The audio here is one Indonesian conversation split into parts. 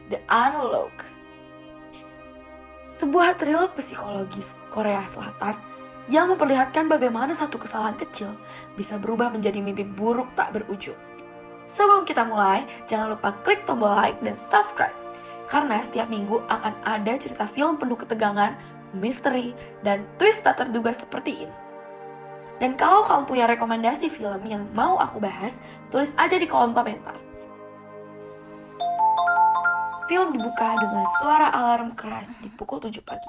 The Unlock. Sebuah thriller psikologis Korea Selatan yang memperlihatkan bagaimana satu kesalahan kecil bisa berubah menjadi mimpi buruk tak berujung. Sebelum kita mulai, jangan lupa klik tombol like dan subscribe, karena setiap minggu akan ada cerita film penuh ketegangan, misteri, dan twist tak terduga seperti ini. Dan kalau kamu punya rekomendasi film yang mau aku bahas, tulis aja di kolom komentar. Film dibuka dengan suara alarm keras di pukul 7 pagi.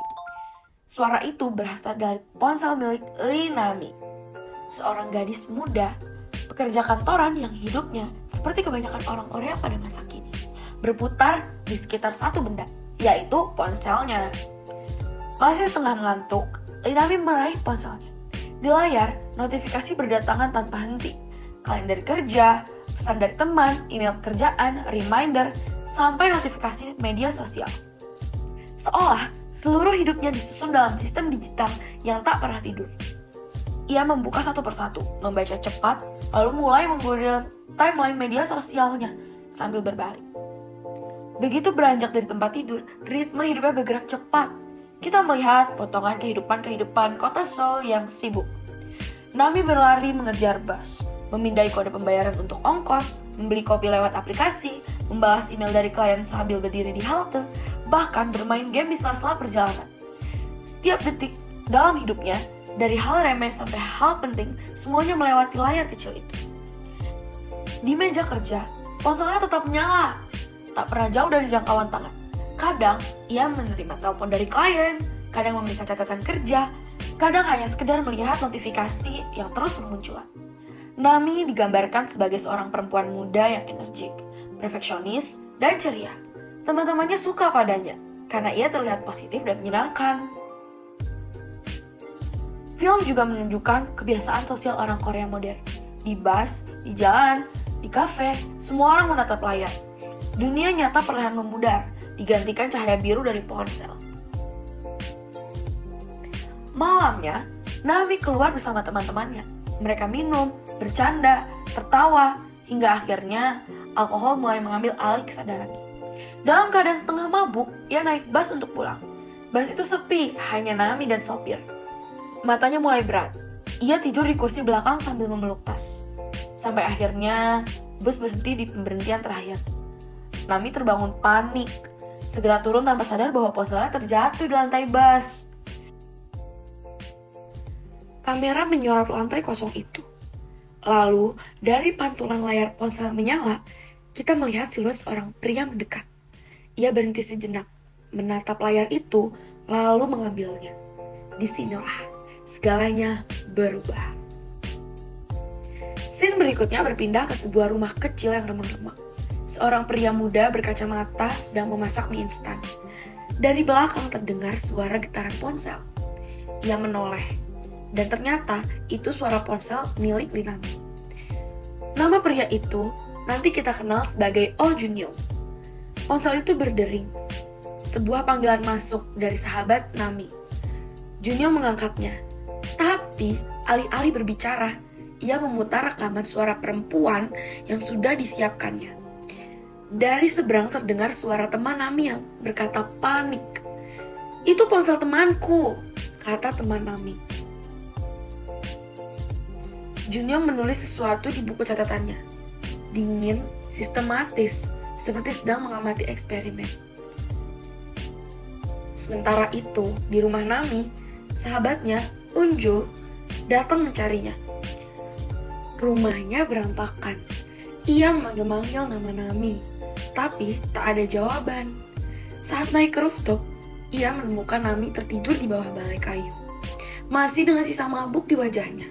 Suara itu berasal dari ponsel milik Lee Nami, seorang gadis muda, pekerja kantoran yang hidupnya seperti kebanyakan orang Korea pada masa kini, berputar di sekitar satu benda, yaitu ponselnya. Masih tengah mengantuk, Lee Nami meraih ponselnya. Di layar, notifikasi berdatangan tanpa henti. Kalender kerja, pesan dari teman, email pekerjaan, reminder, sampai notifikasi media sosial. Seolah seluruh hidupnya disusun dalam sistem digital yang tak pernah tidur. Ia membuka satu persatu, membaca cepat, lalu mulai menggoda timeline media sosialnya sambil berbaring. Begitu beranjak dari tempat tidur, ritme hidupnya bergerak cepat. Kita melihat potongan kehidupan kota Seoul yang sibuk. Nami berlari mengejar bus, memindai kode pembayaran untuk ongkos, membeli kopi lewat aplikasi, membalas email dari klien sambil berdiri di halte, bahkan bermain game di sela-sela perjalanan. Setiap detik dalam hidupnya, dari hal remeh sampai hal penting, semuanya melewati layar kecil itu. Di meja kerja, ponselnya tetap menyala, tak pernah jauh dari jangkauan tangan. Kadang, ia menerima telepon dari klien, kadang memeriksa catatan kerja, kadang hanya sekedar melihat notifikasi yang terus bermunculan. Nami digambarkan sebagai seorang perempuan muda yang energik, perfeksionis, dan ceria. Teman-temannya suka padanya, karena ia terlihat positif dan menyenangkan. Film juga menunjukkan kebiasaan sosial orang Korea modern. Di bus, di jalan, di kafe, semua orang menatap layar. Dunia nyata perlahan memudar, digantikan cahaya biru dari ponsel. Malamnya, Nami keluar bersama teman-temannya. Mereka minum, bercanda, tertawa, hingga akhirnya alkohol mulai mengambil alih kesadarannya. Dalam keadaan setengah mabuk, ia naik bus untuk pulang. Bus itu sepi, hanya Nami dan sopir. Matanya mulai berat. Ia tidur di kursi belakang sambil memeluk tas. Sampai akhirnya, bus berhenti di pemberhentian terakhir. Nami terbangun panik. Segera turun tanpa sadar bahwa ponselnya terjatuh di lantai bus. Kamera menyorot lantai kosong itu. Lalu, dari pantulan layar ponsel menyala, kita melihat siluet seorang pria mendekat. Ia berhenti sejenak, menatap layar itu, lalu mengambilnya. Disinilah, segalanya berubah. Scene berikutnya berpindah ke sebuah rumah kecil yang remang-remang. Seorang pria muda berkacamata sedang memasak mie instan. Dari belakang terdengar suara getaran ponsel. Ia menoleh. Dan ternyata itu suara ponsel milik Lee Nami. Nama pria itu nanti kita kenal sebagai Oh Jun-young. Ponsel itu berdering. Sebuah panggilan masuk dari sahabat Nami. Jun-young mengangkatnya. Tapi alih-alih berbicara, ia memutar rekaman suara perempuan yang sudah disiapkannya. Dari seberang terdengar suara teman Nami yang berkata panik. "Itu ponsel temanku," kata teman Nami. Jun-young menulis sesuatu di buku catatannya. Dingin, sistematis, seperti sedang mengamati eksperimen. Sementara itu, di rumah Nami, sahabatnya, Unjo, datang mencarinya. Rumahnya berantakan. Ia memanggil-manggil nama Nami, tapi tak ada jawaban. Saat naik ke rooftop, ia menemukan Nami tertidur di bawah balai kayu, masih dengan sisa mabuk di wajahnya.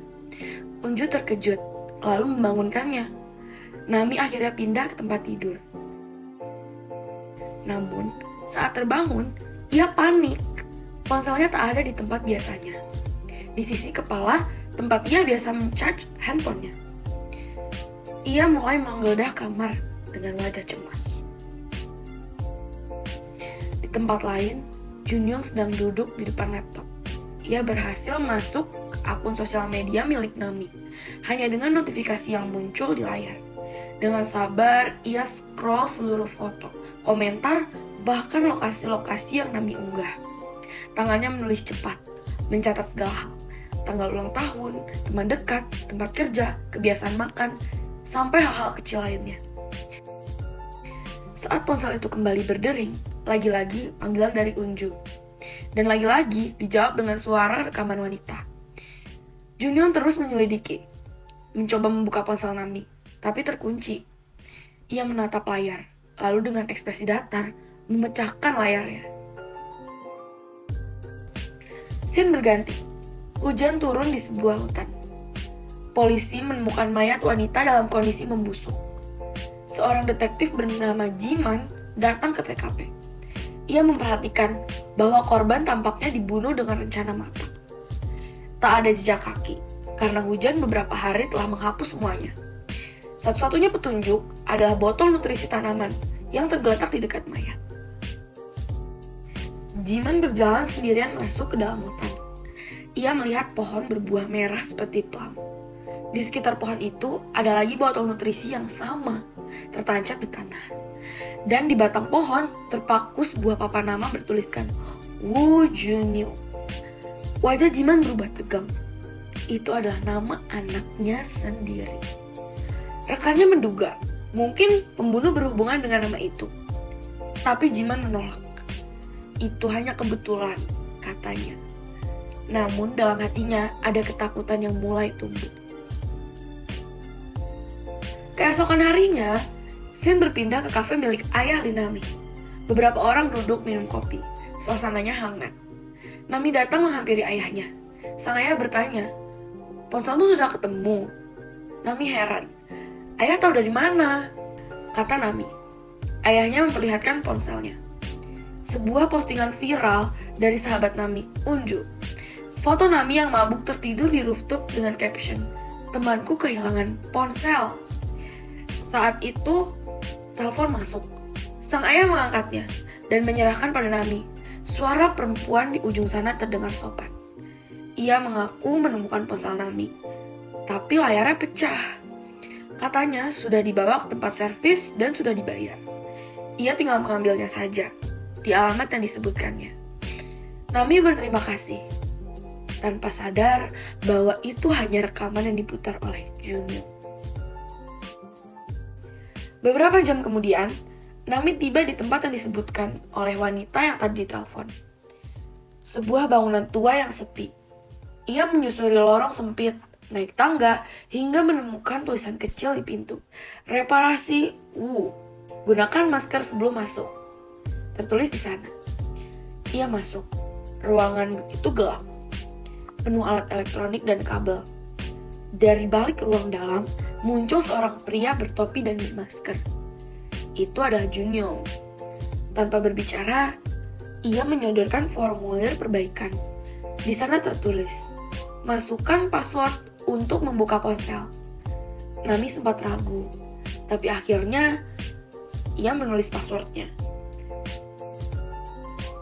Unju terkejut, lalu membangunkannya. Nami akhirnya pindah ke tempat tidur. Namun, saat terbangun, ia panik. Ponselnya tak ada di tempat biasanya. Di sisi kepala, tempat ia biasa mencharge handphonenya. Ia mulai menggeledah kamar dengan wajah cemas. Di tempat lain, Jun-young sedang duduk di depan laptop. Ia berhasil masuk ke akun sosial media milik Nami, hanya dengan notifikasi yang muncul di layar. Dengan sabar, ia scroll seluruh foto, komentar, bahkan lokasi-lokasi yang Nami unggah. Tangannya menulis cepat, mencatat segala hal. Tanggal ulang tahun, teman dekat, tempat kerja, kebiasaan makan, sampai hal-hal kecil lainnya. Saat ponsel itu kembali berdering, lagi-lagi panggilan dari Unju. Dan lagi-lagi dijawab dengan suara rekaman wanita. Junyoung terus menyelidiki, mencoba membuka ponsel Nami, tapi terkunci. Ia menatap layar, lalu dengan ekspresi datar, memecahkan layarnya. Scene berganti. Hujan turun di sebuah hutan. Polisi menemukan mayat wanita dalam kondisi membusuk. Seorang detektif bernama Jiman datang ke TKP. Ia memperhatikan bahwa korban tampaknya dibunuh dengan rencana matang. Tak ada jejak kaki, karena hujan beberapa hari telah menghapus semuanya. Satu-satunya petunjuk adalah botol nutrisi tanaman yang tergeletak di dekat mayat. Jiman berjalan sendirian masuk ke dalam hutan. Ia melihat pohon berbuah merah seperti plum. Di sekitar pohon itu ada lagi botol nutrisi yang sama, tertancap di tanah. Dan di batang pohon terpaku sebuah papan nama bertuliskan Woo Junyoung. Wajah Jiman berubah tegang. Itu adalah nama anaknya sendiri. Rekannya menduga mungkin pembunuh berhubungan dengan nama itu. Tapi Jiman menolak. Itu hanya kebetulan, katanya. Namun dalam hatinya ada ketakutan yang mulai tumbuh. Keesokan harinya, Shin berpindah ke kafe milik ayah Linami. Beberapa orang duduk minum kopi. Suasananya hangat. Nami datang menghampiri ayahnya. Sang ayah bertanya, "Ponselmu sudah ketemu?" Nami heran. "Ayah tahu dari mana?" kata Nami. Ayahnya memperlihatkan ponselnya. Sebuah postingan viral dari sahabat Nami, Unju. Foto Nami yang mabuk tertidur di rooftop dengan caption, "Temanku kehilangan ponsel." Saat itu, telepon masuk. Sang ayah mengangkatnya dan menyerahkan pada Nami. Suara perempuan di ujung sana terdengar sopan. Ia mengaku menemukan ponsel Nami, tapi layarnya pecah. Katanya sudah dibawa ke tempat servis dan sudah dibayar. Ia tinggal mengambilnya saja, di alamat yang disebutkannya. Nami berterima kasih, tanpa sadar bahwa itu hanya rekaman yang diputar oleh Junyoung. Beberapa jam kemudian, Nami tiba di tempat yang disebutkan oleh wanita yang tadi ditelepon. Sebuah bangunan tua yang sepi. Ia menyusuri lorong sempit, naik tangga, hingga menemukan tulisan kecil di pintu. "Reparasi Wu. Gunakan masker sebelum masuk." Tertulis di sana. Ia masuk. Ruangan itu gelap, penuh alat elektronik dan kabel. Dari balik ruang dalam, muncul seorang pria bertopi dan bermasker. Itu adalah Junyoung. Tanpa berbicara, ia menyodorkan formulir perbaikan. Di sana tertulis, "Masukkan password untuk membuka ponsel." Nami sempat ragu, tapi akhirnya ia menulis passwordnya.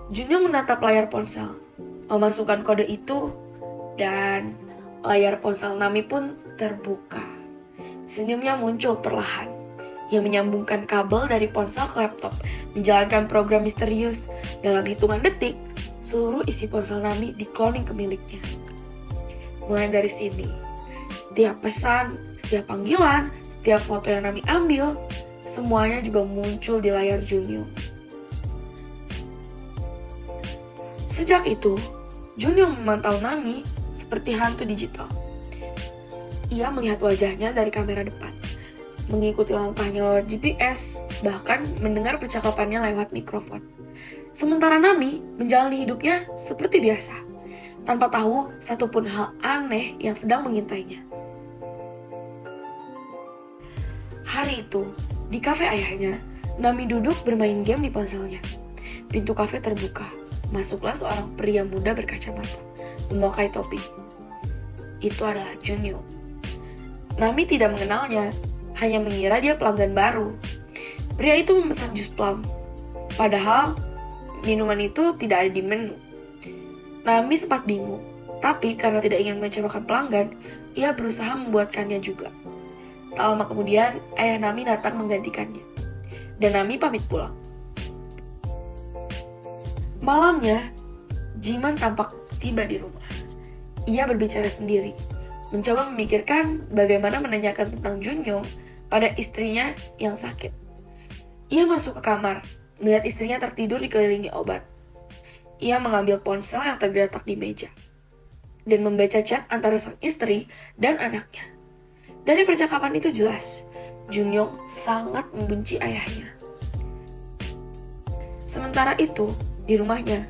Junyoung menatap layar ponsel, memasukkan kode itu, dan layar ponsel Nami pun terbuka. Senyumnya muncul perlahan. Ia menyambungkan kabel dari ponsel ke laptop, menjalankan program misterius. Dalam hitungan detik, seluruh isi ponsel Nami di-cloning ke miliknya. Mulai dari sini, setiap pesan, setiap panggilan, setiap foto yang Nami ambil, semuanya juga muncul di layar Junyoung. Sejak itu, Junyoung memantau Nami seperti hantu digital. Ia melihat wajahnya dari kamera depan, mengikuti langkahnya lewat GPS, bahkan mendengar percakapannya lewat mikrofon. Sementara Nami menjalani hidupnya seperti biasa, tanpa tahu satupun hal aneh yang sedang mengintainya. Hari itu, di kafe ayahnya, Nami duduk bermain game di ponselnya. Pintu kafe terbuka. Masuklah seorang pria muda berkacamata, memakai topi. Itu adalah Junyoung. Nami tidak mengenalnya, hanya mengira dia pelanggan baru. Pria itu memesan jus plum, padahal minuman itu tidak ada di menu. Nami sempat bingung, tapi karena tidak ingin mengecewakan pelanggan, ia berusaha membuatkannya juga. Tak lama kemudian, ayah Nami datang menggantikannya, dan Nami pamit pulang. Malamnya, Jiman tampak tiba di rumah. Ia berbicara sendiri, mencoba memikirkan bagaimana menanyakan tentang Junyong pada istrinya yang sakit. Ia masuk ke kamar, melihat istrinya tertidur dikelilingi obat. Ia mengambil ponsel yang tergeletak di meja dan membaca chat antara sang istri dan anaknya. Dari percakapan itu jelas, Junyong sangat membenci ayahnya. Sementara itu, di rumahnya,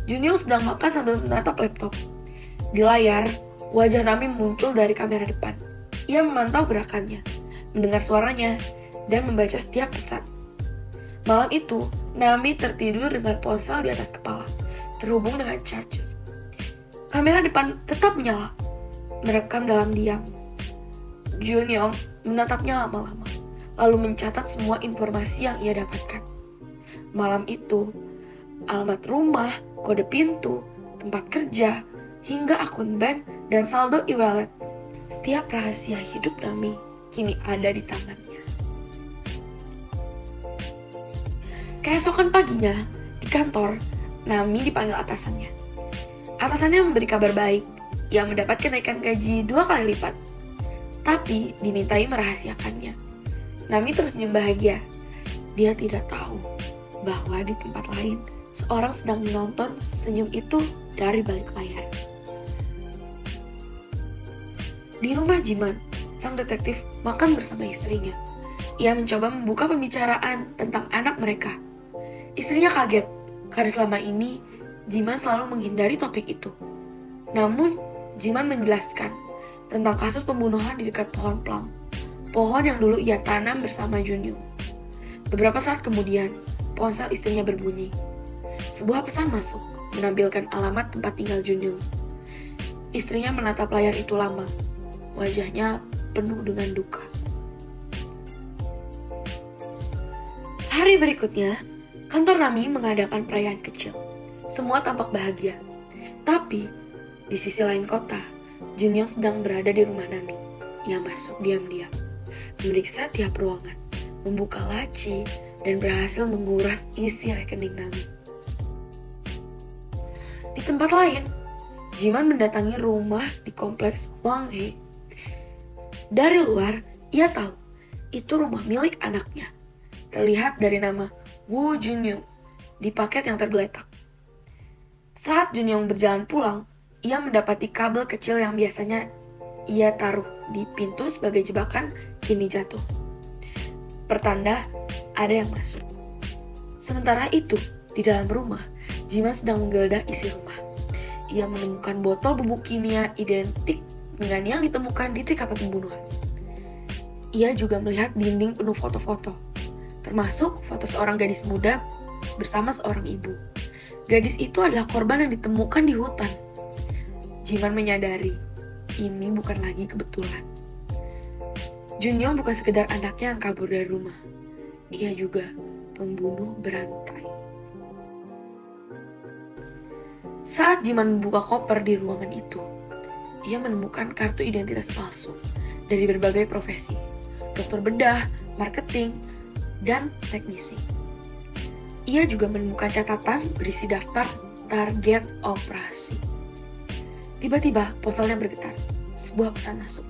Junyong sedang makan sambil menatap laptop. Di layar, wajah Nami muncul dari kamera depan. Ia memantau gerakannya, mendengar suaranya, dan membaca setiap pesan. Malam itu, Nami tertidur dengan ponsel di atas kepala, terhubung dengan charger. Kamera depan tetap menyala, merekam dalam diam. Junyong menatapnya lama-lama, lalu mencatat semua informasi yang ia dapatkan. Malam itu, alamat rumah, kode pintu, tempat kerja, hingga akun bank dan saldo e-wallet. Setiap rahasia hidup Nami kini ada di tangannya. Keesokan paginya, di kantor, Nami dipanggil atasannya. Atasannya memberi kabar baik, ia mendapat kenaikan gaji 2 kali lipat. Tapi dimintai merahasiakannya. Nami tersenyum bahagia. Dia tidak tahu bahwa di tempat lain, seorang sedang menonton senyum itu dari balik layar. Di rumah Jiman, sang detektif makan bersama istrinya. Ia mencoba membuka pembicaraan tentang anak mereka. Istrinya kaget, karena selama ini Jiman selalu menghindari topik itu. Namun, Jiman menjelaskan tentang kasus pembunuhan di dekat pohon plum, pohon yang dulu ia tanam bersama Junyong. Beberapa saat kemudian, ponsel istrinya berbunyi. Sebuah pesan masuk, menampilkan alamat tempat tinggal Junyong. Istrinya menatap layar itu lama, wajahnya penuh dengan duka. Hari berikutnya, kantor Nami mengadakan perayaan kecil. Semua tampak bahagia. Tapi, di sisi lain kota, Junyong sedang berada di rumah Nami. Ia masuk diam-diam, memeriksa tiap ruangan, membuka laci, dan berhasil menguras isi rekening Nami. Di tempat lain, Jiman mendatangi rumah di kompleks Hwanghae. Dari luar, ia tahu itu rumah milik anaknya. Terlihat dari nama Woo Junyong di paket yang tergeletak. Saat Junyong berjalan pulang, ia mendapati kabel kecil yang biasanya ia taruh di pintu sebagai jebakan kini jatuh. Pertanda ada yang masuk. Sementara itu, di dalam rumah, Jiman sedang menggeledah isi rumah. Ia menemukan botol bubuk kimia identik dengan yang ditemukan di TKP pembunuhan. Ia juga melihat dinding penuh foto-foto, termasuk foto seorang gadis muda bersama seorang ibu. Gadis itu adalah korban yang ditemukan di hutan. Jiman menyadari, ini bukan lagi kebetulan. Junyong bukan sekedar anaknya yang kabur dari rumah. Ia juga pembunuh berantai. Saat Jiman membuka koper di ruangan itu, ia menemukan kartu identitas palsu dari berbagai profesi. Dokter bedah, marketing, dan teknisi. Ia juga menemukan catatan berisi daftar target operasi. Tiba-tiba ponselnya bergetar. Sebuah pesan masuk.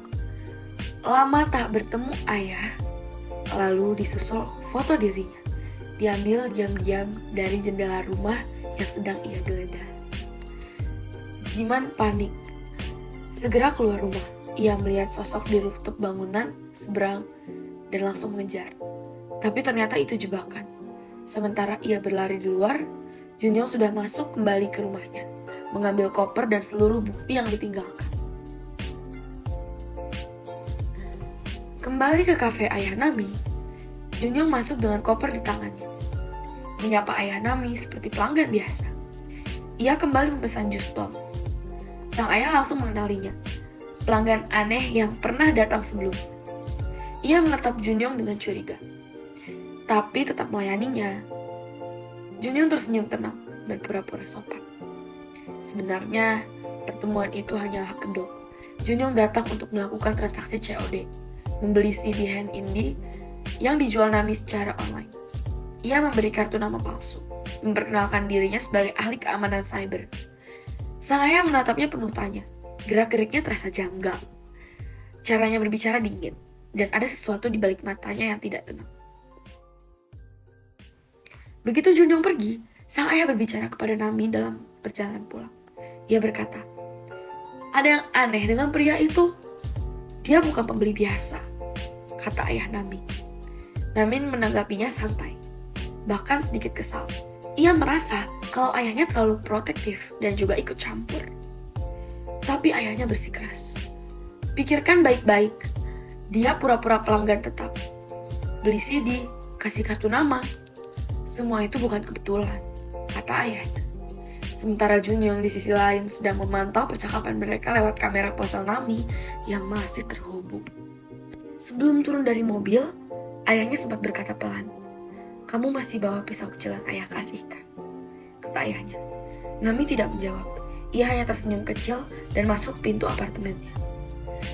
Lama tak bertemu ayah, lalu disusul foto dirinya. Diambil diam-diam dari jendela rumah yang sedang ia geledah. Jiman panik. Segera keluar rumah. Ia melihat sosok di rooftop bangunan seberang dan langsung mengejar. Tapi ternyata itu jebakan. Sementara ia berlari di luar, Junyong sudah masuk kembali ke rumahnya, mengambil koper dan seluruh bukti yang ditinggalkan. Kembali ke kafe ayah Nami, Junyong masuk dengan koper di tangannya. Menyapa ayah Nami seperti pelanggan biasa. Ia kembali memesan jus plum. Sang ayah langsung mengenalinya, pelanggan aneh yang pernah datang sebelumnya. Ia menatap Junyong dengan curiga, tapi tetap melayaninya. Junyong tersenyum tenang dan pura-pura sopan. Sebenarnya, pertemuan itu hanyalah kedok. Junyong datang untuk melakukan transaksi COD, membeli CD hand indie yang dijual Nami secara online. Ia memberi kartu nama palsu, memperkenalkan dirinya sebagai ahli keamanan cyber. Sang ayah menatapnya penuh tanya. Gerak-geriknya terasa janggal. Caranya berbicara dingin, dan ada sesuatu di balik matanya yang tidak tenang. Begitu Junyoung pergi, sang ayah berbicara kepada Nami dalam perjalanan pulang. Ia berkata, "Ada yang aneh dengan pria itu. Dia bukan pembeli biasa," kata ayah Nami. Nami menanggapinya santai, bahkan sedikit kesal. Ia merasa kalau ayahnya terlalu protektif dan juga ikut campur. Tapi ayahnya bersikeras. "Pikirkan baik-baik. Dia pura-pura pelanggan tetap. Beli CD, kasih kartu nama. Semua itu bukan kebetulan," kata ayahnya. Sementara Junyoung di sisi lain sedang memantau percakapan mereka lewat kamera ponsel Nami yang masih terhubung. Sebelum turun dari mobil, ayahnya sempat berkata pelan, "Kamu masih bawa pisau kecil yang ayah kasihkan," kata ayahnya. Nami tidak menjawab. Ia hanya tersenyum kecil dan masuk pintu apartemennya.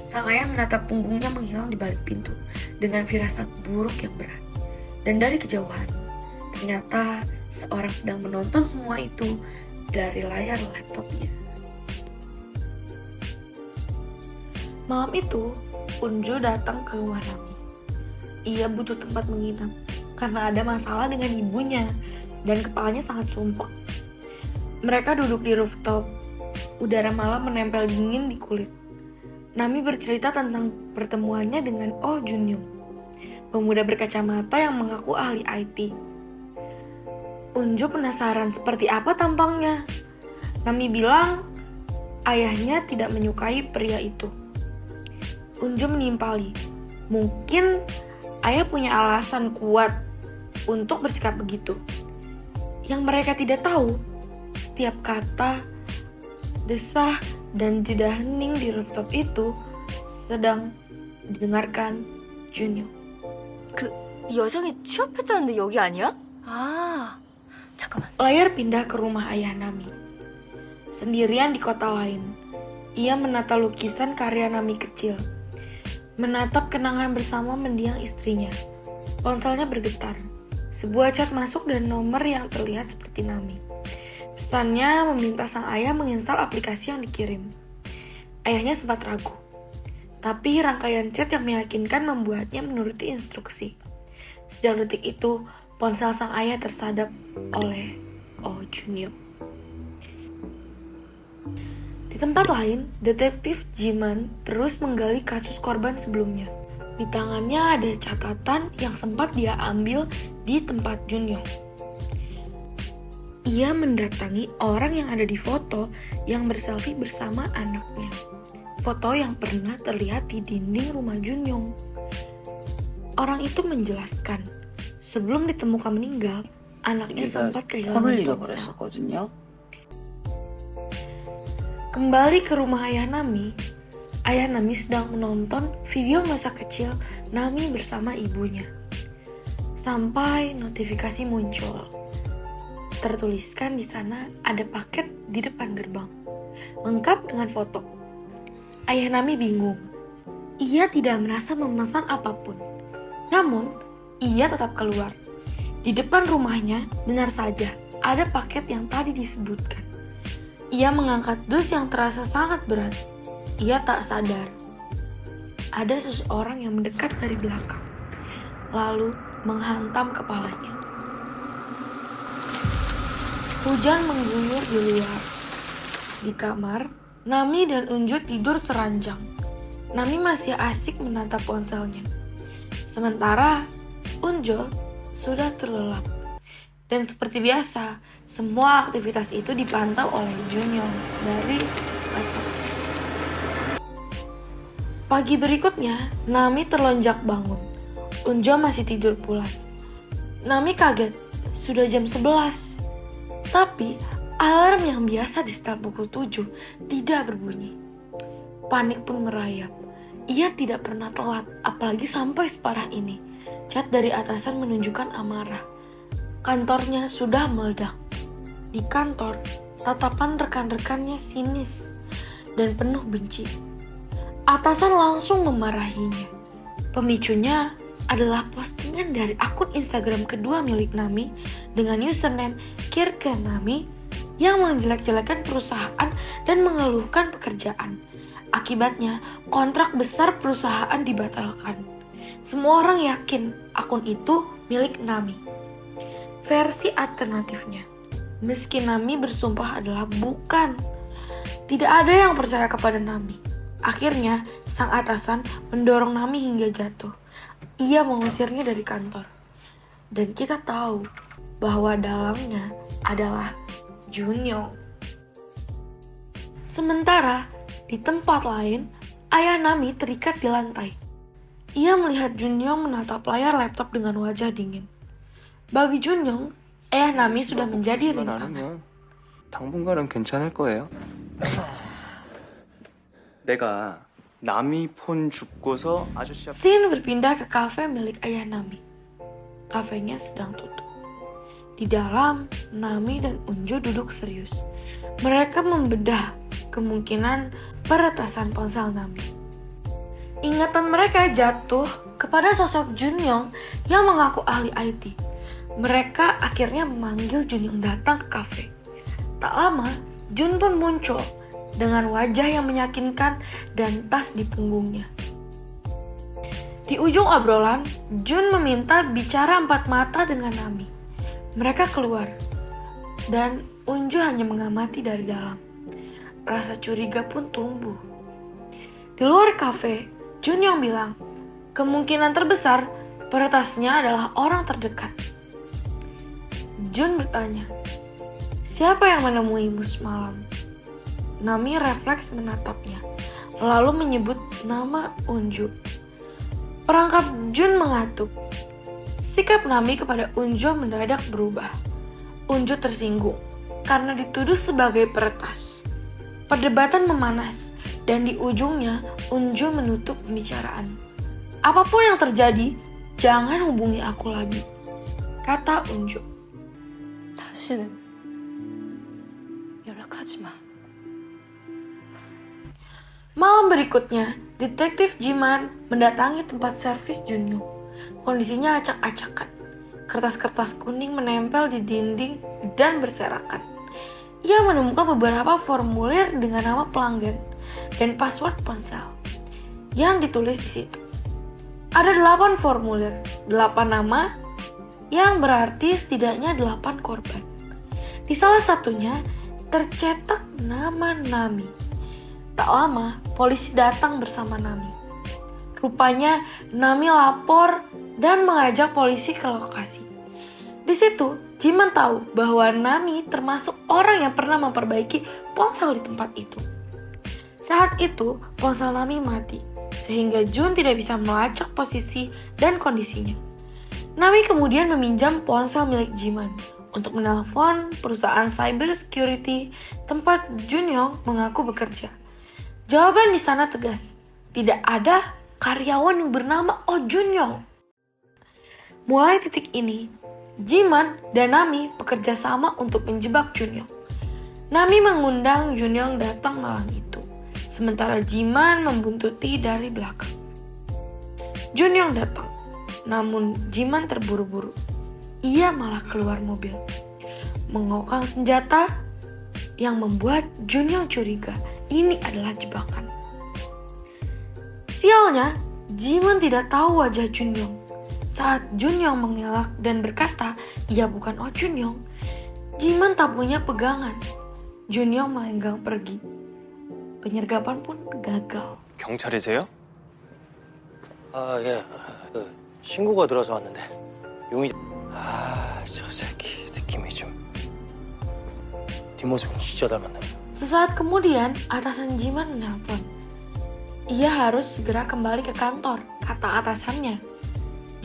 Sang ayah menatap punggungnya menghilang di balik pintu dengan firasat buruk yang berat. Dan dari kejauhan, ternyata seorang sedang menonton semua itu dari layar laptopnya. Malam itu, Unjo datang ke rumah Nami. Ia butuh tempat menginap karena ada masalah dengan ibunya dan kepalanya sangat sumpek. Mereka duduk di rooftop. Udara malam menempel dingin di kulit. Nami bercerita tentang pertemuannya dengan Oh Junyoung, pemuda berkacamata yang mengaku ahli IT. Unjo penasaran seperti apa tampangnya. Nami bilang ayahnya tidak menyukai pria itu. Unjo menimpali, mungkin ayah punya alasan kuat untuk bersikap begitu. Yang mereka tidak tahu, setiap kata, desah, dan jeda hening di rooftop itu sedang didengarkan Junyoung. 그 여정이 취업했다는데 여기 아니야? 아, 잠깐만. Layar pindah ke rumah ayah Nami. Sendirian di kota lain, ia menata lukisan karya Nami kecil. Menatap kenangan bersama mendiang istrinya. Ponselnya bergetar. Sebuah chat masuk dan nomor yang terlihat seperti Nami. Pesannya meminta sang ayah menginstal aplikasi yang dikirim. Ayahnya sempat ragu. Tapi rangkaian chat yang meyakinkan membuatnya menuruti instruksi. Sejak detik itu, ponsel sang ayah tersadap oleh Oh Junyoung. Di tempat lain, detektif Jiman terus menggali kasus korban sebelumnya. Di tangannya ada catatan yang sempat dia ambil di tempat Junyoung. Ia mendatangi orang yang ada di foto yang berselfie bersama anaknya. Foto yang pernah terlihat di dinding rumah Junyoung. Orang itu menjelaskan, sebelum ditemukan meninggal, anaknya sempat kehilangan ponsel. Kembali ke rumah ayah Nami sedang menonton video masa kecil Nami bersama ibunya. Sampai notifikasi muncul. Tertuliskan di sana ada paket di depan gerbang, lengkap dengan foto. Ayah Nami bingung. Ia tidak merasa memesan apapun. Namun, ia tetap keluar. Di depan rumahnya, benar saja, ada paket yang tadi disebutkan. Ia mengangkat dus yang terasa sangat berat. Ia tak sadar. Ada seseorang yang mendekat dari belakang, lalu menghantam kepalanya. Hujan mengguyur di luar. Di kamar, Nami dan Unjo tidur seranjang. Nami masih asik menatap ponselnya. Sementara, Unjo sudah terlelap. Dan seperti biasa, semua aktivitas itu dipantau oleh Junyoung dari laptop. Pagi berikutnya, Nami terlonjak bangun. Unjo masih tidur pulas. Nami kaget, sudah jam 11. Tapi, alarm yang biasa di setel pukul 7 tidak berbunyi. Panik pun merayap. Ia tidak pernah telat, apalagi sampai separah ini. Chat dari atasan menunjukkan amarah. Kantornya sudah meledak. Di kantor, tatapan rekan-rekannya sinis dan penuh benci. Atasan langsung memarahinya. Pemicunya adalah postingan dari akun Instagram kedua milik Nami dengan username Kirke Nami yang menjelek-jelekan perusahaan dan mengeluhkan pekerjaan. Akibatnya, kontrak besar perusahaan dibatalkan. Semua orang yakin akun itu milik Nami. Versi alternatifnya, meski Nami bersumpah adalah bukan. Tidak ada yang percaya kepada Nami. Akhirnya, sang atasan mendorong Nami hingga jatuh. Ia mengusirnya dari kantor. Dan kita tahu bahwa dalangnya adalah Junyong. Sementara, di tempat lain, ayah Nami terikat di lantai. Ia melihat Junyong menatap layar laptop dengan wajah dingin. Bagi Junyong, ayah Nami sudah menjadi rintangan. 당분간은 괜찮을 거예요. 내가 남이 폰 죽고서 아저씨 앞 Scene berpindah ke kafe milik ayah Nami. Kafenya sedang tutup. Di dalam, Nami dan Unjo duduk serius. Mereka membedah kemungkinan peretasan ponsel Nami. Ingatan mereka jatuh kepada sosok Junyong yang mengaku ahli IT. Mereka akhirnya memanggil Junyong datang ke kafe. Tak lama, Jun pun muncul dengan wajah yang meyakinkan dan tas di punggungnya. Di ujung obrolan, Jun meminta bicara empat mata dengan Nami. Mereka keluar, dan Unjo hanya mengamati dari dalam. Rasa curiga pun tumbuh. Di luar kafe, Junyong bilang, kemungkinan terbesar peretasnya adalah orang terdekat. Jun bertanya, siapa yang menemuimu semalam? Nami refleks menatapnya, lalu menyebut nama Unjo. Perangkap Jun mengatuk. Sikap Nami kepada Unjo mendadak berubah. Unjo tersinggung karena dituduh sebagai peretas. Perdebatan memanas dan di ujungnya Unjo menutup pembicaraan. Apapun yang terjadi, jangan hubungi aku lagi, kata Unjo. 다시는 연락하지 마. Malam berikutnya, detektif Jiman mendatangi tempat servis Junyong. Kondisinya acak-acakan. Kertas-kertas kuning menempel di dinding dan berserakan. Ia menemukan beberapa formulir dengan nama pelanggan dan password ponsel yang ditulis di situ. Ada 8 formulir, 8 nama yang berarti setidaknya 8 korban. Di salah satunya tercetak nama Nami. Tak lama, polisi datang bersama Nami. Rupanya, Nami lapor dan mengajak polisi ke lokasi. Di situ, Jiman tahu bahwa Nami termasuk orang yang pernah memperbaiki ponsel di tempat itu. Saat itu, ponsel Nami mati, sehingga Jun tidak bisa melacak posisi dan kondisinya. Nami kemudian meminjam ponsel milik Jiman untuk menelpon perusahaan cyber security tempat Junyong mengaku bekerja. Jawaban di sana tegas, tidak ada karyawan yang bernama Oh Junyong. Mulai titik ini, Jiman dan Nami bekerja sama untuk menjebak Junyong. Nami mengundang Junyong datang malam itu, sementara Jiman membuntuti dari belakang. Junyong datang, namun Jiman terburu-buru. Ia malah keluar mobil, mengokang senjata yang membuat Junyong curiga ini adalah jebakan. Sialnya, Jiman tidak tahu wajah Junyong. Saat Junyong mengelak dan berkata ia bukan Oh Junyong, Jiman tak punya pegangan. Junyong melenggang pergi. Penyergapan pun gagal. 경찰이세요? 아, 예. 신고가 들어서 왔는데. 용의. 저 새끼 느낌이 좀. 뒷모습은 진짜 닮았네. Sesaat kemudian, atasan Jiman menelpon. Ia harus segera kembali ke kantor, kata atasannya.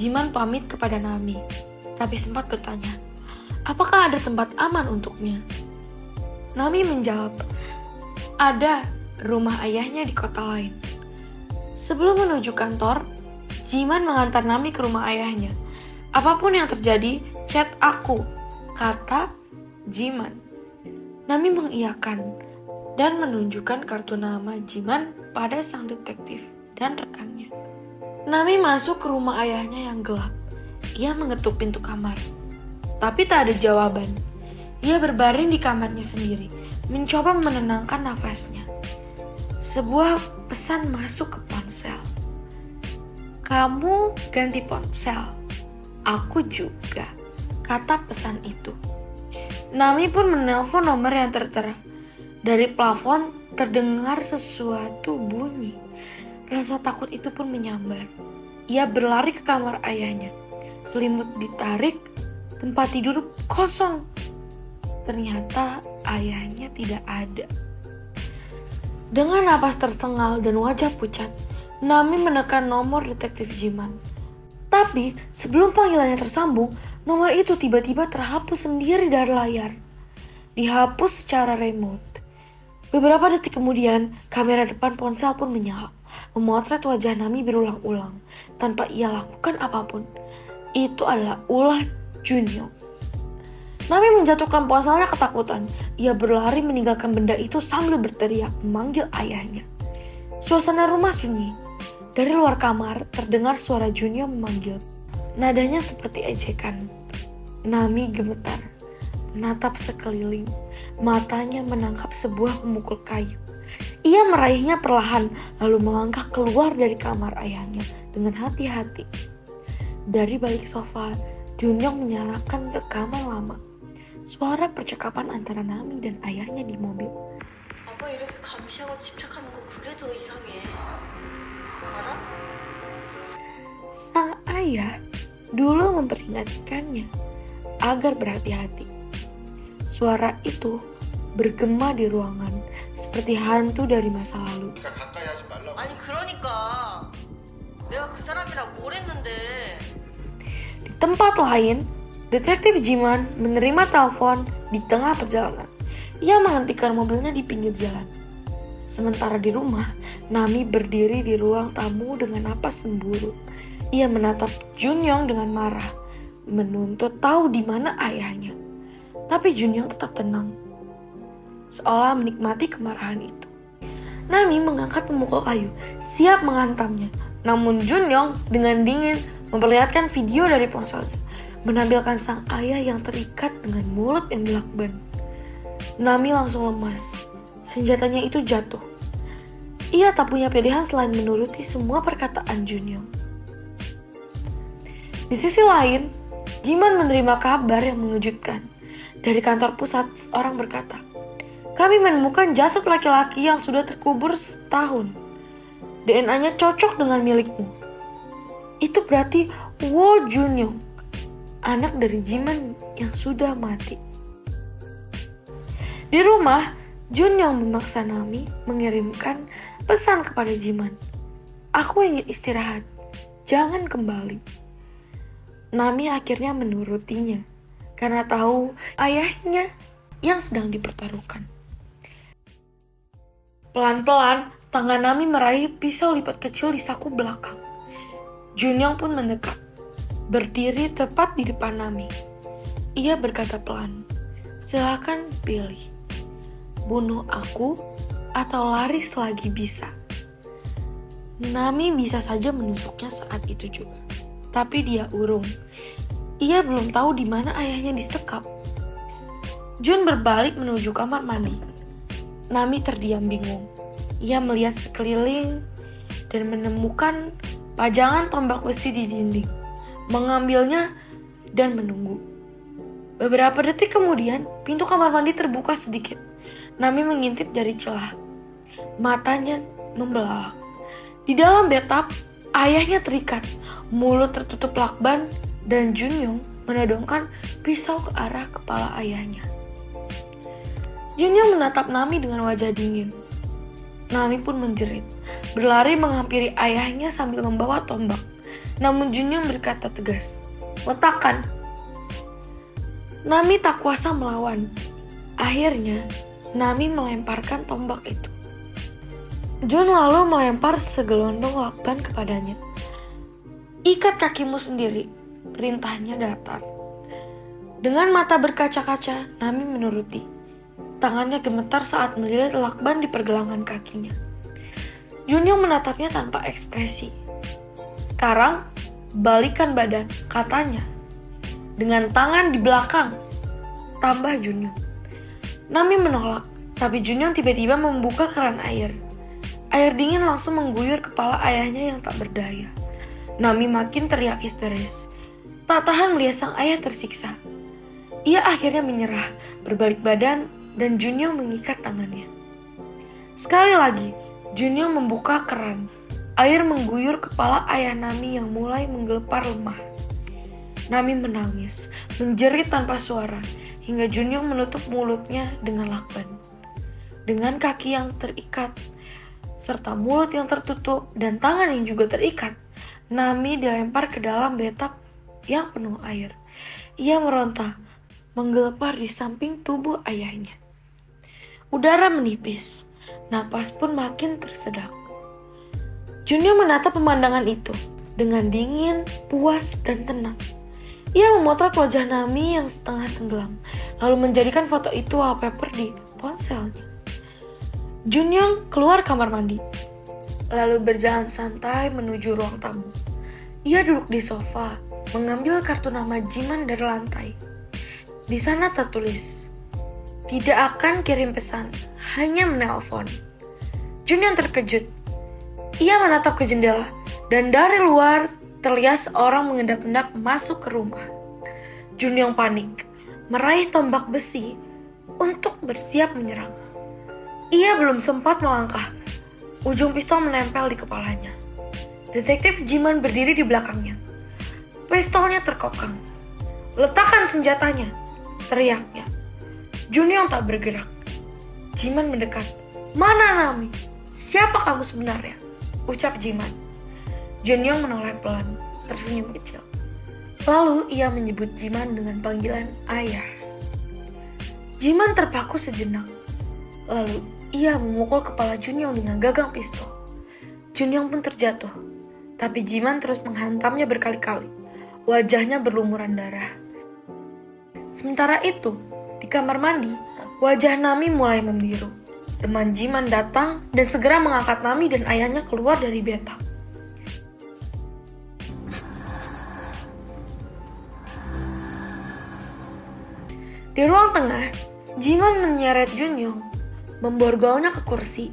Jiman pamit kepada Nami, tapi sempat bertanya, apakah ada tempat aman untuknya? Nami menjawab, ada, rumah ayahnya di kota lain. Sebelum menuju kantor, Jiman mengantar Nami ke rumah ayahnya. Apapun yang terjadi, chat aku, kata Jiman. Nami mengiyakan dan menunjukkan kartu nama Jiman pada sang detektif dan rekannya. Nami masuk ke rumah ayahnya yang gelap. Ia mengetuk pintu kamar, tapi tak ada jawaban. Ia berbaring di kamarnya sendiri, mencoba menenangkan nafasnya. Sebuah pesan masuk ke ponsel. "Kamu ganti ponsel. Aku juga," kata pesan itu. Nami pun menelpon nomor yang tertera. Dari plafon terdengar sesuatu bunyi. Rasa takut itu pun menyambar. Ia berlari ke kamar ayahnya. Selimut ditarik, tempat tidur kosong. Ternyata ayahnya tidak ada. Dengan napas tersengal dan wajah pucat, Nami menekan nomor detektif Jiman. Tapi sebelum panggilannya tersambung, nomor itu tiba-tiba terhapus sendiri dari layar. Dihapus secara remote. Beberapa detik kemudian, kamera depan ponsel pun menyala, memotret wajah Nami berulang-ulang, tanpa ia lakukan apapun. Itu adalah ulah Junyong. Nami menjatuhkan ponselnya ketakutan. Ia berlari meninggalkan benda itu sambil berteriak memanggil ayahnya. Suasana rumah sunyi. Dari luar kamar terdengar suara Junyong memanggil. Nadanya seperti ejekan. Nami gemetar, menatap sekeliling. Matanya menangkap sebuah pemukul kayu. Ia meraihnya perlahan, lalu melangkah keluar dari kamar ayahnya dengan hati-hati. Dari balik sofa, Junyong menyalakan rekaman lama. Suara percakapan antara Nami dan ayahnya di mobil. 아빠 이렇게 감시하고 집착하는 거 그게 더 이상해. 알아? Sang ayah dulu memperingatkannya agar berhati-hati. Suara itu bergema di ruangan seperti hantu dari masa lalu. 아니 그러니까 내가 그 사람이랑 뭘 했는데. Di tempat lain, detektif Jiman menerima telepon di tengah perjalanan. Ia menghentikan mobilnya di pinggir jalan. Sementara di rumah, Nami berdiri di ruang tamu dengan napas cemburu. Ia menatap Junyong dengan marah, menuntut tahu di mana ayahnya. Tapi Junyong tetap tenang, seolah menikmati kemarahan itu. Nami mengangkat pemukul kayu, siap menghantamnya. Namun Junyong dengan dingin memperlihatkan video dari ponselnya, menampilkan sang ayah yang terikat dengan mulut yang dilakban. Nami langsung lemas. Senjatanya itu jatuh. Ia tak punya pilihan selain menuruti semua perkataan Junyong. Di sisi lain, Jiman menerima kabar yang mengejutkan. Dari kantor pusat, seorang berkata, "Kami menemukan jasad laki-laki yang sudah terkubur setahun. DNA-nya cocok dengan milikmu." Itu berarti Wo Junyong, anak dari Jiman yang sudah mati. Di rumah, Junyong memaksa Nami mengirimkan pesan kepada Jiman. "Aku ingin istirahat, jangan kembali." Nami akhirnya menurutinya karena tahu ayahnya yang sedang dipertaruhkan. Pelan-pelan, tangan Nami meraih pisau lipat kecil di saku belakang. Junyong pun mendekat, berdiri tepat di depan Nami. Ia berkata pelan, "Silakan pilih. Bunuh aku atau lari selagi bisa." Nami bisa saja menusuknya saat itu juga. Tapi dia urung. Ia belum tahu di mana ayahnya disekap. Jun berbalik menuju kamar mandi. Nami terdiam bingung. Ia melihat sekeliling dan menemukan pajangan tombak besi di dinding. Mengambilnya dan menunggu. Beberapa detik kemudian, pintu kamar mandi terbuka sedikit. Nami mengintip dari celah. Matanya membelalak. Di dalam bathtub, ayahnya terikat, mulut tertutup lakban, dan Junyong menodongkan pisau ke arah kepala ayahnya. Junyong menatap Nami dengan wajah dingin. Nami pun menjerit, berlari menghampiri ayahnya sambil membawa tombak. Namun Junyong berkata tegas, "Letakkan." Nami tak kuasa melawan. Akhirnya, Nami melemparkan tombak itu. Jun lalu melempar segelondong lakban kepadanya. "Ikat kakimu sendiri," perintahnya datar. Dengan mata berkaca-kaca, Nami menuruti. Tangannya gemetar saat melihat lakban di pergelangan kakinya. Junyong menatapnya tanpa ekspresi. Sekarang, balikan badan, katanya. Dengan tangan di belakang, tambah Junyong. Nami menolak, tapi Junyong tiba-tiba membuka keran air. Air dingin langsung mengguyur kepala ayahnya yang tak berdaya. Nami makin teriak histeris. Tak tahan melihat sang ayah tersiksa. Ia akhirnya menyerah, berbalik badan, dan Junyong mengikat tangannya. Sekali lagi, Junyong membuka keran. Air mengguyur kepala ayah Nami yang mulai menggelepar lemah. Nami menangis, menjerit tanpa suara, hingga Junyong menutup mulutnya dengan lakban. Dengan kaki yang terikat, serta mulut yang tertutup dan tangan yang juga terikat, Nami dilempar ke dalam bathtub yang penuh air. Ia meronta, menggelepar di samping tubuh ayahnya. Udara menipis, napas pun makin tersedak. Junyong menatap pemandangan itu dengan dingin, puas, dan tenang. Ia memotret wajah Nami yang setengah tenggelam, lalu menjadikan foto itu wallpaper di ponselnya. Junyong keluar kamar mandi, lalu berjalan santai menuju ruang tamu. Ia duduk di sofa, mengambil kartu nama Jiman dari lantai. Di sana tertulis, "Tidak akan kirim pesan, hanya menelpon." Junyong terkejut. Ia menatap ke jendela, dan dari luar terlihat seorang mengendap-endap masuk ke rumah. Junyong panik, meraih tombak besi untuk bersiap menyerang. Ia belum sempat melangkah, ujung pistol menempel di kepalanya. Detektif Jiman berdiri di belakangnya. Pistolnya terkokang. "Letakkan senjatanya," teriaknya. Junyong tak bergerak. Jiman mendekat. "Mana Nami? Siapa kamu sebenarnya?" ucap Jiman. Junyong menoleh pelan, tersenyum kecil. Lalu ia menyebut Jiman dengan panggilan ayah. Jiman terpaku sejenak. Lalu ia memukul kepala Junyong dengan gagang pistol. Junyong pun terjatuh, tapi Jiman terus menghantamnya berkali-kali. Wajahnya berlumuran darah. Sementara itu, di kamar mandi, wajah Nami mulai membiru. Teman Jiman datang dan segera mengangkat Nami dan ayahnya keluar dari bathtub. Di ruang tengah, Jiman menyeret Junyong, memborgolnya ke kursi.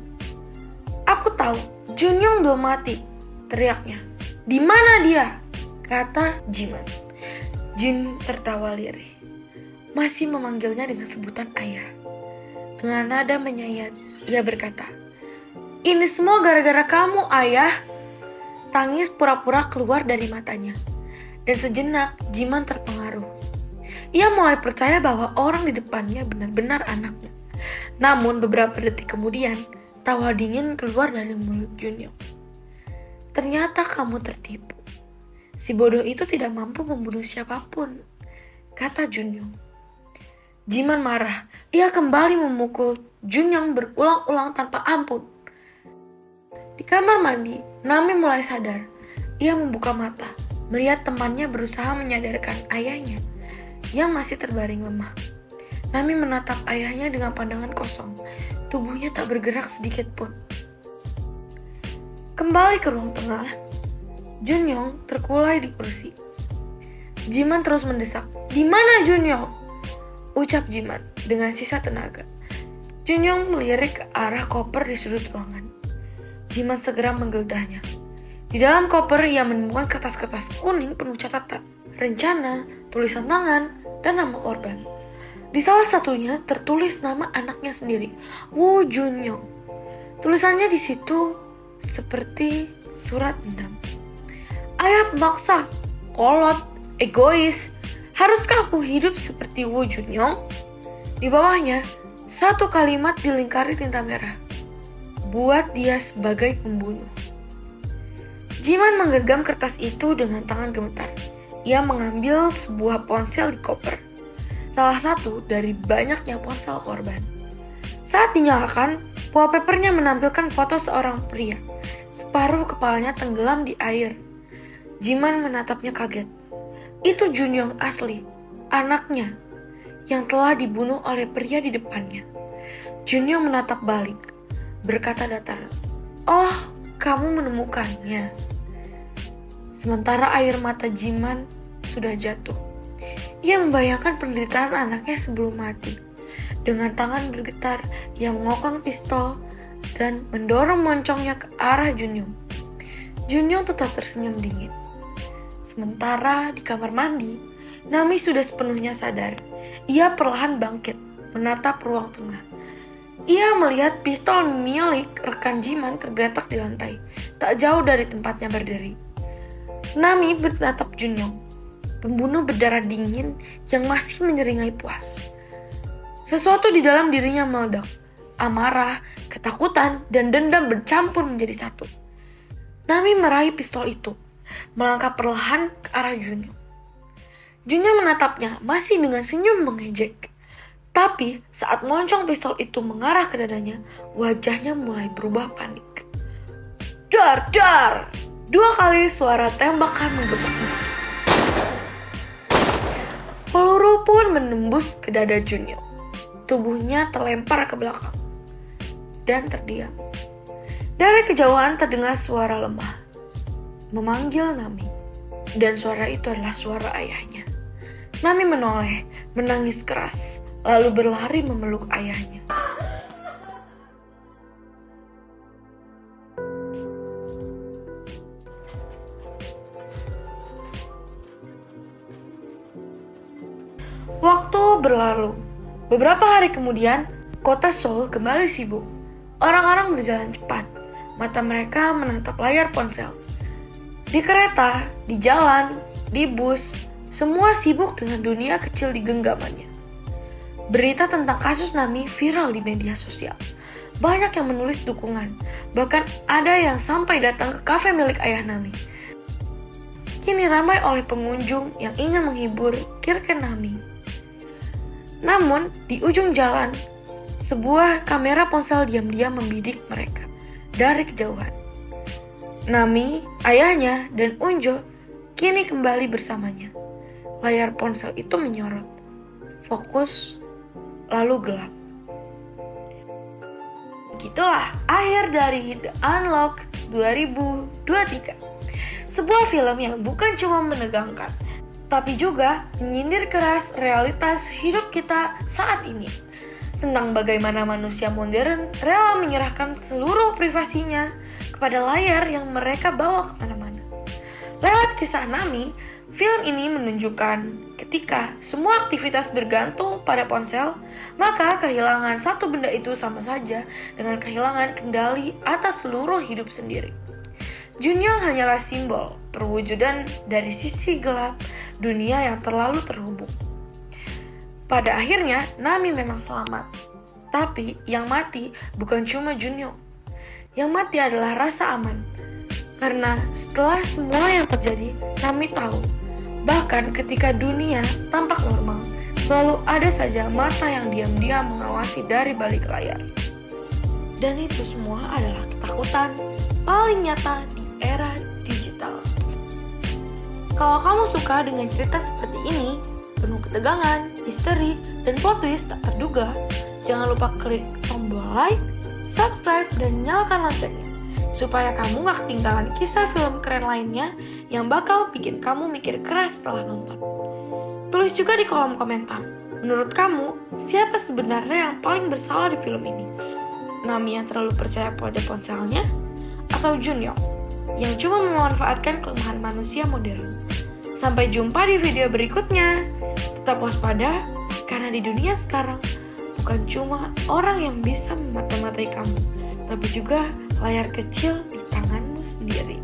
"Aku tahu, Junyong belum mati," teriaknya. "Di mana dia?" kata Jiman. Jun tertawa lirih, masih memanggilnya dengan sebutan ayah. Dengan nada menyayat, ia berkata, "Ini semua gara-gara kamu, ayah." Tangis pura-pura keluar dari matanya, dan sejenak Jiman terpengaruh. Ia mulai percaya bahwa orang di depannya benar-benar anaknya. Namun beberapa detik kemudian, tawa dingin keluar dari mulut Junyong. "Ternyata kamu tertipu. Si bodoh itu tidak mampu membunuh siapapun," kata Junyong. Jiman marah. Ia kembali memukul Junyong berulang-ulang tanpa ampun. Di kamar mandi, Nami mulai sadar. Ia membuka mata, melihat temannya berusaha menyadarkan ayahnya yang masih terbaring lemah. Nami menatap ayahnya dengan pandangan kosong. Tubuhnya tak bergerak sedikit pun. Kembali ke ruang tengah, Junyong terkulai di kursi. Jiman terus mendesak. "Di mana Junyong?" ucap Jiman dengan sisa tenaga. Junyong melirik ke arah koper di sudut ruangan. Jiman segera menggeledah. Di dalam koper ia menemukan kertas-kertas kuning penuh catatan, rencana, tulisan tangan, dan nama korban. Di salah satunya tertulis nama anaknya sendiri, Woo Junyong. Tulisannya di situ seperti surat dendam. "Ayah pemaksa, kolot, egois. Haruskah aku hidup seperti Woo Junyong?" Di bawahnya, satu kalimat dilingkari tinta merah. "Buat dia sebagai pembunuh." Jiman menggenggam kertas itu dengan tangan gemetar. Ia mengambil sebuah ponsel di koper, salah satu dari banyaknya ponsel korban. Saat dinyalakan, wallpapernya menampilkan foto seorang pria. Separuh kepalanya tenggelam di air. Jiman menatapnya kaget. Itu Junyong asli, anaknya, yang telah dibunuh oleh pria di depannya. Junyong menatap balik, berkata datar, "Oh, kamu menemukannya." sementara air mata Jiman sudah jatuh. Ia membayangkan penderitaan anaknya sebelum mati. Dengan tangan bergetar, ia mengokang pistol dan mendorong moncongnya ke arah Junyong. Junyong tetap tersenyum dingin. Sementara di kamar mandi, Nami sudah sepenuhnya sadar. Ia perlahan bangkit, menatap ruang tengah. Ia melihat pistol milik rekan Jiman tergeletak di lantai, tak jauh dari tempatnya berdiri. Nami bertatap Junyong, pembunuh berdarah dingin yang masih menyeringai puas. Sesuatu di dalam dirinya meledak. Amarah, ketakutan, dan dendam bercampur menjadi satu. Nami meraih pistol itu, melangkah perlahan ke arah Junyong. Junyong menatapnya masih dengan senyum mengejek. Tapi saat moncong pistol itu mengarah ke dadanya, wajahnya mulai berubah panik. Dar, dar! 2 kali suara tembakan menggetarnya. Peluru pun menembus ke dada Junyong. Tubuhnya terlempar ke belakang dan terdiam. Dari kejauhan terdengar suara lemah memanggil Nami, dan suara itu adalah suara ayahnya. Nami menoleh, menangis keras, lalu berlari memeluk ayahnya. Waktu berlalu. Beberapa hari kemudian, kota Seoul kembali sibuk. Orang-orang berjalan cepat. Mata mereka menatap layar ponsel. Di kereta, di jalan, di bus, semua sibuk dengan dunia kecil di genggamannya. Berita tentang kasus Nami viral di media sosial. Banyak yang menulis dukungan. Bahkan ada yang sampai datang ke kafe milik ayah Nami. Kini ramai oleh pengunjung yang ingin menghibur Kirken Nami. Namun, di ujung jalan, sebuah kamera ponsel diam-diam membidik mereka dari kejauhan. Nami, ayahnya, dan Unjo kini kembali bersamanya. Layar ponsel itu menyorot, fokus, lalu gelap. Begitulah akhir dari The Unlock 2023. Sebuah film yang bukan cuma menegangkan, tapi juga menyindir keras realitas hidup kita saat ini. Tentang bagaimana manusia modern rela menyerahkan seluruh privasinya kepada layar yang mereka bawa kemana-mana. Lewat kisah Nami, film ini menunjukkan ketika semua aktivitas bergantung pada ponsel, maka kehilangan satu benda itu sama saja dengan kehilangan kendali atas seluruh hidup sendiri. Junyong hanyalah simbol perwujudan dari sisi gelap dunia yang terlalu terhubung. Pada akhirnya, Nami memang selamat. Tapi yang mati bukan cuma Junyong. Yang mati adalah rasa aman. Karena setelah semua yang terjadi, Nami tahu. Bahkan ketika dunia tampak normal, selalu ada saja mata yang diam-diam mengawasi dari balik layar. Dan itu semua adalah ketakutan paling nyata di era digital. Kalau kamu suka dengan cerita seperti ini, penuh ketegangan, misteri, dan plot twist tak terduga, jangan lupa klik tombol like, subscribe, dan nyalakan loncengnya, supaya kamu gak ketinggalan kisah film keren lainnya yang bakal bikin kamu mikir keras setelah nonton. Tulis juga di kolom komentar, menurut kamu, siapa sebenarnya yang paling bersalah di film ini? Nami yang terlalu percaya pada ponselnya? Atau Junyong yang cuma memanfaatkan kelemahan manusia modern? Sampai jumpa di video berikutnya. Tetap waspada, karena di dunia sekarang bukan cuma orang yang bisa memata-matai kamu, tapi juga layar kecil di tanganmu sendiri.